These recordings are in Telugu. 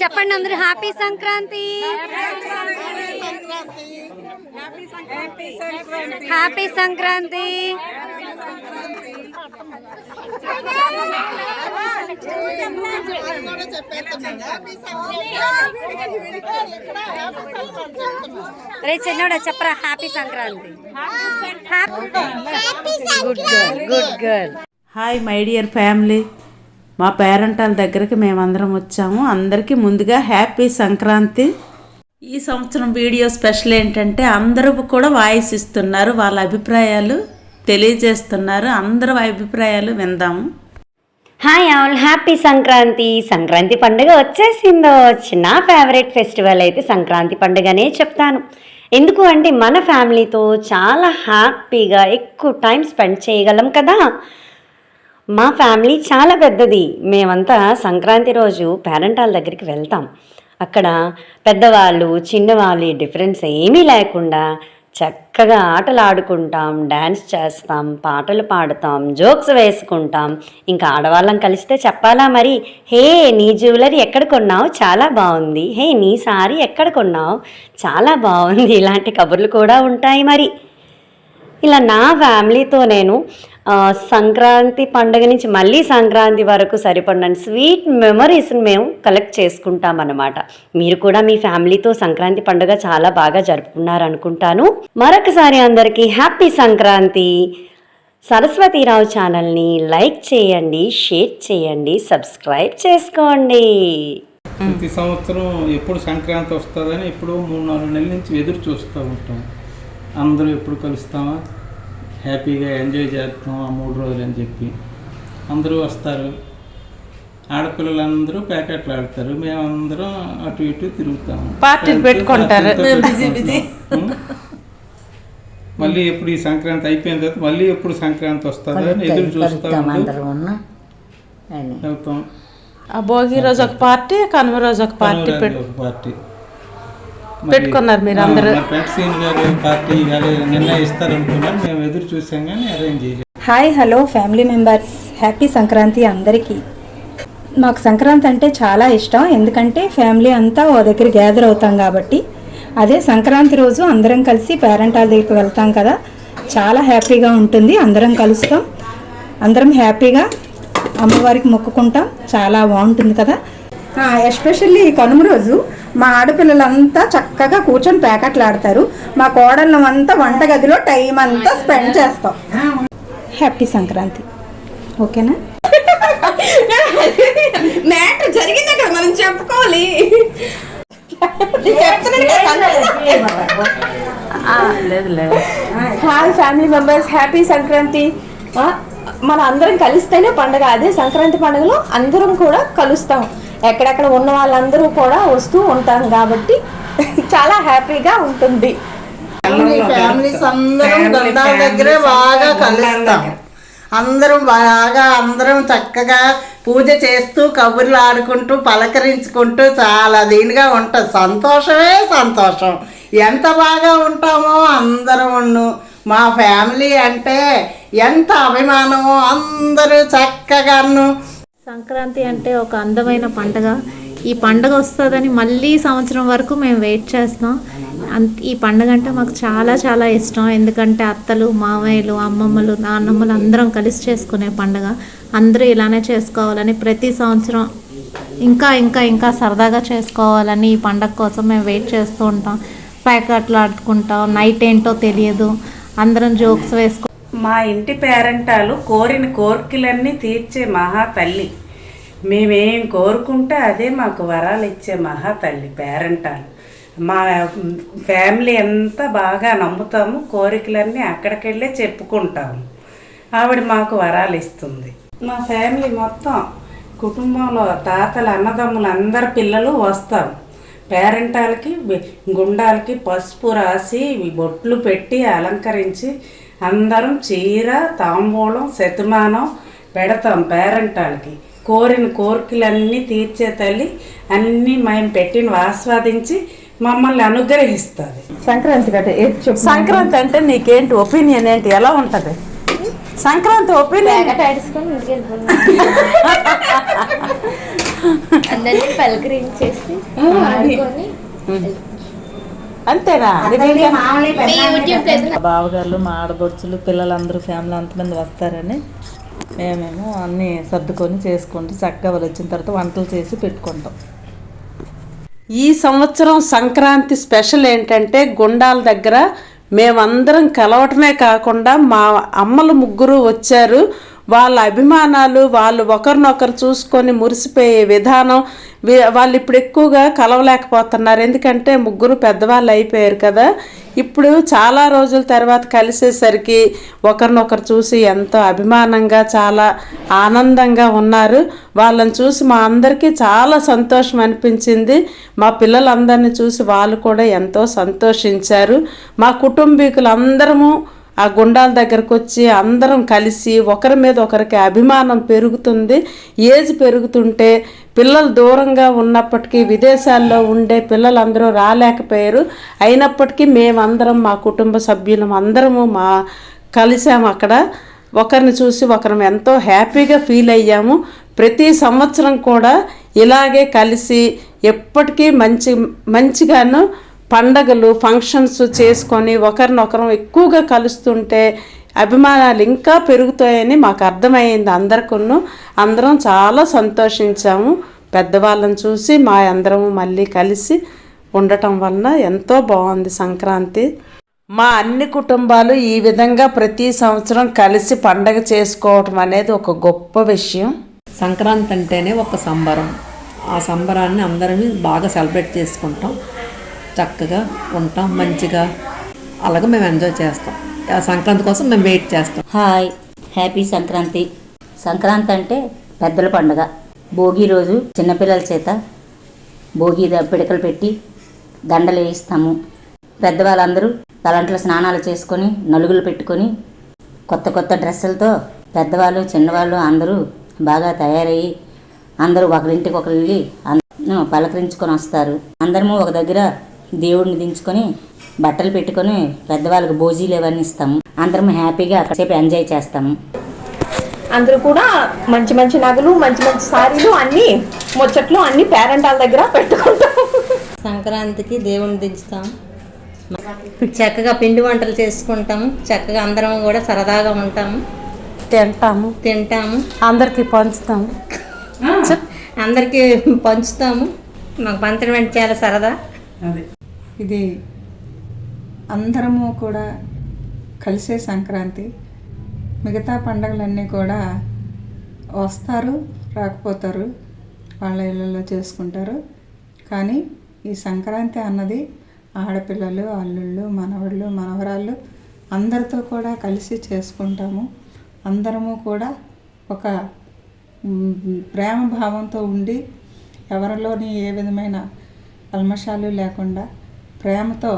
చెప్పండి అందరూ హ్యాపీ సంక్రాంతి. హ్యాపీ సంక్రాంతి. రే చిన్నోడా చెప్పరా happy Sankranti. Good girl, good girl. Hi my dear family, మా పేరెంటాల దగ్గరికి మేమందరం వచ్చాము. అందరికీ ముందుగా హ్యాపీ సంక్రాంతి. ఈ సంవత్సరం వీడియో స్పెషల్ ఏంటంటే అందరూ కూడా వాయిస్ ఇస్తున్నారు, వాళ్ళ అభిప్రాయాలు తెలియజేస్తున్నారు. అందరూ అభిప్రాయాలు విందాము. Hi all, happy Sankranti. Sankranti పండుగ వచ్చేసిందో. నా ఫేవరెట్ ఫెస్టివల్ అయితే సంక్రాంతి పండుగనే చెప్తాను. ఎందుకు అంటే మన ఫ్యామిలీతో చాలా హ్యాపీగా ఎక్కువ టైం స్పెండ్ చేయగలం కదా. మా ఫ్యామిలీ చాలా పెద్దది. మేమంతా సంక్రాంతి రోజు పేరెంటాల దగ్గరికి వెళ్తాం. అక్కడ పెద్దవాళ్ళు చిన్నవాళ్ళు డిఫరెన్స్ ఏమీ లేకుండా చక్కగా ఆటలు ఆడుకుంటాం, డ్యాన్స్ చేస్తాం, పాటలు పాడుతాం, జోక్స్ వేసుకుంటాం. ఇంకా ఆడవాళ్ళం కలిస్తే చెప్పాలా మరి, హే నీ జ్యువెలరీ ఎక్కడ కొన్నావు, చాలా బాగుంది, హే నీ సారీ ఎక్కడ కొన్నావు, చాలా బాగుంది, ఇలాంటి కబుర్లు కూడా ఉంటాయి. మరి ఇలా నా ఫ్యామిలీతో నేను సంక్రాంతి పండుగ నుంచి మళ్ళీ సంక్రాంతి వరకు సరిపడిన స్వీట్ మెమరీస్ని మేము కలెక్ట్ చేసుకుంటాం అన్నమాట. మీరు కూడా మీ ఫ్యామిలీతో సంక్రాంతి పండుగ చాలా బాగా జరుపుకున్నారనుకుంటాను. మరొకసారి అందరికీ హ్యాపీ సంక్రాంతి. సరస్వతీరావు ఛానల్ని లైక్ చేయండి, షేర్ చేయండి, సబ్స్క్రైబ్ చేసుకోండి. ప్రతి సంవత్సరం ఎప్పుడు సంక్రాంతి వస్తుందని ఇప్పుడు 3-4 నెలల నుంచి ఎదురు చూస్తూ ఉంటాం. అందరూ ఎప్పుడు కలుస్తామా, హ్యాపీగా ఎంజాయ్ చేస్తాం ఆ 3 రోజులు అని చెప్పి అందరూ వస్తారు. ఆడపిల్లలందరూ ప్యాకెట్లు ఆడతారు, మేమందరం అటు ఇటు తిరుగుతాము, పార్టీలు పెట్టుకుంటారు. మళ్ళీ ఎప్పుడు ఈ సంక్రాంతి అయిపోయిన తర్వాత మళ్ళీ ఎప్పుడు సంక్రాంతి వస్తుందో అని ఎదురు చూస్తూ వెళ్తాం. ఆ భోగి రోజు ఒక పార్టీ, కనుమ రోజు ఒక పార్టీ పెట్టుకున్నారు. మీరు అందరూ పార్టీ నిర్ణయిస్తారనుకున్నారు, మేము ఎదురు చూసాం కానీ అరేంజ్ చేయలేదు. Hi hello family members, happy Sankranti అందరికీ. మాకు సంక్రాంతి అంటే చాలా ఇష్టం, ఎందుకంటే ఫ్యామిలీ అంతా ఓ దగ్గర గ్యాదర్ అవుతాం కాబట్టి. అదే సంక్రాంతి రోజు అందరం కలిసి పేరెంటాల దగ్గరికి వెళ్తాం కదా, చాలా హ్యాపీగా ఉంటుంది. అందరం కలుస్తాం, అందరం హ్యాపీగా అమ్మవారికి మొక్కుకుంటాం, చాలా బాగుంటుంది కదా. ఎస్పెషల్లీ కనుమ రోజు మా ఆడపిల్లలంతా చక్కగా కూర్చొని ప్యాకెట్లు ఆడతారు. మా కోడళ్ళమంతా వంటగదిలో టైం అంతా స్పెండ్ చేస్తాం. హ్యాపీ సంక్రాంతి. ఓకేనా? మ్యాటర్ జరిగింది కదా, మనం చెప్పుకోవాలి. Hi family members, happy Sankranti. మన అందరం కలిస్తేనే పండుగ. అదే సంక్రాంతి పండుగలో అందరం కూడా కలుస్తాం. ఎక్కడెక్కడ ఉన్న వాళ్ళందరూ కూడా వస్తూ ఉంటాం కాబట్టి చాలా హ్యాపీగా ఉంటుంది. ఫ్యామిలీస్ అందరం దండాల దగ్గరే బాగా కలుస్తాం. అందరం చక్కగా పూజ చేస్తూ కబుర్లు ఆడుకుంటూ పలకరించుకుంటూ చాలా దీనిగా ఉంటుంది. సంతోషమే సంతోషం. ఎంత బాగా ఉంటామో అందరం. మా ఫ్యామిలీ అంటే ఎంత అభిమానమో, అందరూ చక్కగాను. సంక్రాంతి అంటే ఒక అందమైన పండుగ. ఈ పండుగ వస్తుందని మళ్ళీ సంవత్సరం వరకు మేము వెయిట్ చేస్తాం. ఈ పండుగ అంటే మాకు చాలా చాలా ఇష్టం. ఎందుకంటే అత్తలు, మామయ్యలు, అమ్మమ్మలు, నాన్నమ్మలు అందరం కలిసి చేసుకునే పండుగ. అందరూ ఇలానే చేసుకోవాలని ప్రతి సంవత్సరం ఇంకా ఇంకా ఇంకా సరదాగా చేసుకోవాలని ఈ పండుగ కోసం మేము వెయిట్ చేస్తూ ఉంటాం. ప్యాకెట్లు ఆడుకుంటాం, నైట్ ఏంటో తెలియదు, అందరం జోక్స్ వేసుకో. మా ఇంటి పేరెంటాలు కోరిన కోరికలన్నీ తీర్చే మహా తల్లి. మేమేం కోరుకుంటే అదే మాకు వరాలు ఇచ్చే మహా తల్లి పేరెంటాలు. మా ఫ్యామిలీ అంతా బాగా నమ్ముతాము, కోరికలన్నీ అక్కడికెళ్ళే చెప్పుకుంటాము. ఆవిడ మాకు వరాలు ఇస్తుంది. మా ఫ్యామిలీ మొత్తం కుటుంబంలో తాతలు, అన్నదమ్ములు అందరి పిల్లలు వస్తాం. పేరెంటాలకి గుండాలకి పసుపు రాసి బొట్లు పెట్టి అలంకరించి అందరం చీర, తాంబూలం, శతమానం పెడతాం పేరెంటాలకి. కోరిన కోరికలన్నీ తీర్చే తల్లి అన్నీ మేము పెట్టిన ఆస్వాదించి మమ్మల్ని అనుగ్రహిస్తుంది. సంక్రాంతి అంటే నీకేంటి ఒపీనియన్ ఏంటి, ఎలా ఉంటుంది సంక్రాంతి ఒపీనియన్? అందరినీ పలకరించేసి ఆడుకొని అంతేనా? మీ యూట్యూబ్ మా బావగారులు, మా ఆడబొడుచులు, పిల్లలందరూ ఫ్యామిలీ అంతమంది వస్తారని మేమేమో అన్నీ సర్దుకొని చేసుకుంటూ చక్కగా వాళ్ళు వచ్చిన తర్వాత వంటలు చేసి పెట్టుకుంటాం. ఈ సంవత్సరం సంక్రాంతి స్పెషల్ ఏంటంటే గుండాల దగ్గర మేమందరం కలవటమే కాకుండా మా అమ్మలు ముగ్గురు వచ్చారు. వాళ్ళ అభిమానాలు, వాళ్ళు ఒకరినొకరు చూసుకొని మురిసిపోయే విధానం, వాళ్ళు ఇప్పుడు ఎక్కువగా కలవలేకపోతున్నారు. ఎందుకంటే ముగ్గురు పెద్దవాళ్ళు అయిపోయారు కదా. ఇప్పుడు చాలా రోజుల తర్వాత కలిసేసరికి ఒకరినొకరు చూసి ఎంతో అభిమానంగా చాలా ఆనందంగా ఉన్నారు. వాళ్ళని చూసి మా అందరికీ చాలా సంతోషం అనిపించింది. మా పిల్లలందరినీ చూసి వాళ్ళు కూడా ఎంతో సంతోషించారు. మా కుటుంబీకులందరము ఆ గుండాల దగ్గరకు వచ్చి అందరం కలిసి ఒకరి మీద ఒకరికి అభిమానం పెరుగుతుంది. ఏజ్ పెరుగుతుంటే పిల్లలు దూరంగా ఉన్నప్పటికీ విదేశాల్లో ఉండే పిల్లలందరూ రాలేకపోయారు. అయినప్పటికీ మేమందరం మా కుటుంబ సభ్యులం అందరము కలిసాము అక్కడ. ఒకరిని చూసి ఒకరం ఎంతో హ్యాపీగా ఫీల్ అయ్యాము. ప్రతి సంవత్సరం కూడా ఇలాగే కలిసి ఎప్పటికీ మంచిగాను పండగలు ఫంక్షన్స్ చేసుకొని ఒకరినొకరం ఎక్కువగా కలుస్తుంటే అభిమానాలు ఇంకా పెరుగుతాయని మాకు అర్థమైంది. అందరం చాలా సంతోషించాము. పెద్దవాళ్ళని చూసి మా అందరము మళ్ళీ కలిసి ఉండటం వలన ఎంతో బాగుంది సంక్రాంతి. మా అన్ని కుటుంబాలు ఈ విధంగా ప్రతి సంవత్సరం కలిసి పండగ చేసుకోవటం అనేది ఒక గొప్ప విషయం. సంక్రాంతి అంటేనే ఒక సంబరం. ఆ సంబరాన్ని అందరం బాగా సెలబ్రేట్ చేసుకుంటాం, చక్కగా ఉంటాం, మంచిగా అలాగే మేము ఎంజాయ్ చేస్తాం. ఆ సంక్రాంతి కోసం మేము వెయిట్ చేస్తాం. Hi, happy Sankranti. సంక్రాంతి అంటే పెద్దల పండుగ. భోగి రోజు చిన్నపిల్లల చేత భోగి పిడకలు పెట్టి దండలు వేయిస్తాము. పెద్దవాళ్ళందరూ తలంట్ల స్నానాలు చేసుకొని నలుగులు పెట్టుకొని కొత్త కొత్త డ్రెస్సులతో పెద్దవాళ్ళు చిన్నవాళ్ళు అందరూ బాగా తయారయ్యి అందరూ ఒకరింటికి ఒకరు వెళ్ళి పలకరించుకొని వస్తారు. అందరము ఒక దగ్గర దేవుడిని దించుకొని బట్టలు పెట్టుకొని పెద్దవాళ్ళకి భోజీలు ఇవన్నీ ఇస్తాము. అందరం హ్యాపీగా అక్కడసేపు ఎంజాయ్ చేస్తాము. అందరూ కూడా మంచి మంచి నగలు, మంచి మంచి సారీలు, అన్ని ముచ్చట్లు అన్ని పేరెంటాల దగ్గర పెట్టుకుంటాం. సంక్రాంతికి దేవుడిని దించుతాం, చక్కగా పిండి వంటలు చేసుకుంటాము, చక్కగా అందరం కూడా సరదాగా ఉంటాము, తింటాము, అందరికీ పంచుతాము. అందరికీ పంచుతాము. మాకు పంచడం అంటే చాలా సరదా. ఇది అందరము కూడా కలిసే సంక్రాంతి. మిగతా పండుగలన్నీ కూడా వస్తారు, రాకపోతారు, వాళ్ళ ఇళ్ళల్లో చేసుకుంటారు. కానీ ఈ సంక్రాంతి అన్నది ఆడపిల్లలు, అల్లుళ్ళు, మనవళ్ళు, మనవరాళ్ళు అందరితో కూడా కలిసి చేసుకుంటాము. అందరము కూడా ఒక ప్రేమ భావంతో ఉండి ఎవరిలోని ఏ విధమైన కల్మషాలు లేకుండా ప్రేమతో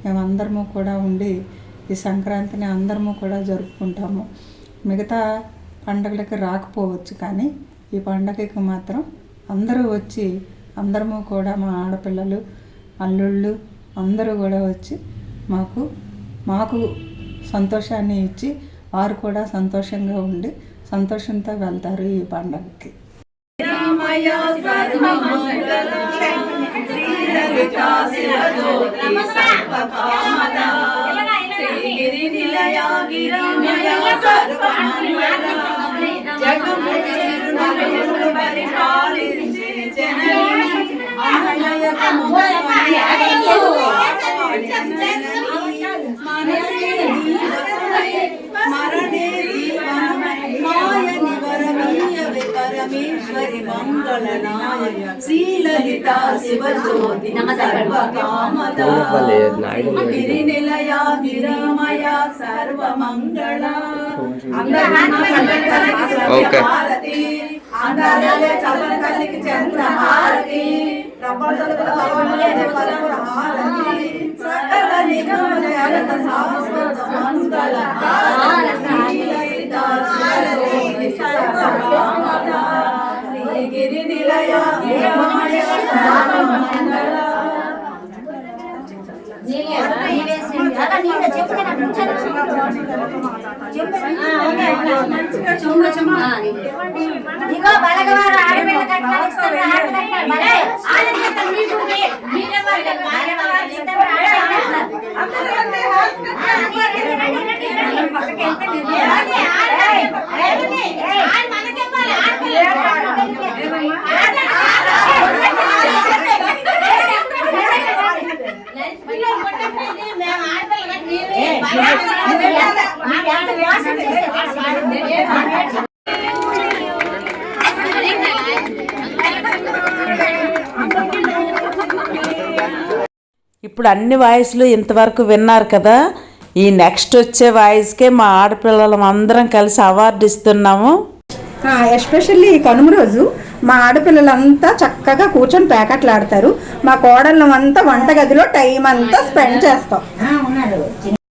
మేమందరము కూడా ఉండి ఈ సంక్రాంతిని అందరము కూడా జరుపుకుంటాము. మిగతా పండుగలకి రాకపోవచ్చు, కానీ ఈ పండగకి మాత్రం అందరూ వచ్చి అందరము కూడా మా ఆడపిల్లలు, అల్లుళ్ళు అందరూ కూడా వచ్చి మాకు సంతోషాన్ని ఇచ్చి వారు కూడా సంతోషంగా ఉండి సంతోషంతో వెళ్తారు ఈ పండగకి. పరమేశ్వరి మంగళనాయ శ్రీలలితా శివజ్యోతి సర్వకామదా గిరినిలయ గిరమయ సర్వమంగళ హారతి అందరూ చల్లకల్లికి చంద్రహారతి సకల నిగమ శాశ్వత మంగళ గిరినిలయ ఇప్పుడు అన్ని వాయిస్లు ఇంతవరకు విన్నారు కదా. ఈ నెక్స్ట్ వచ్చే వాయిస్కే మా ఆడపిల్లలం అందరం కలిసి అవార్డు ఇస్తున్నాము. ఎస్పెషల్లీ ఈ కనుమ రోజు మా ఆడపిల్లలంతా చక్కగా కూర్చొని ప్యాకెట్లు ఆడతారు. మా కోడళ్ళం అంతా వంటగదిలో టైం అంతా స్పెండ్ చేస్తాం.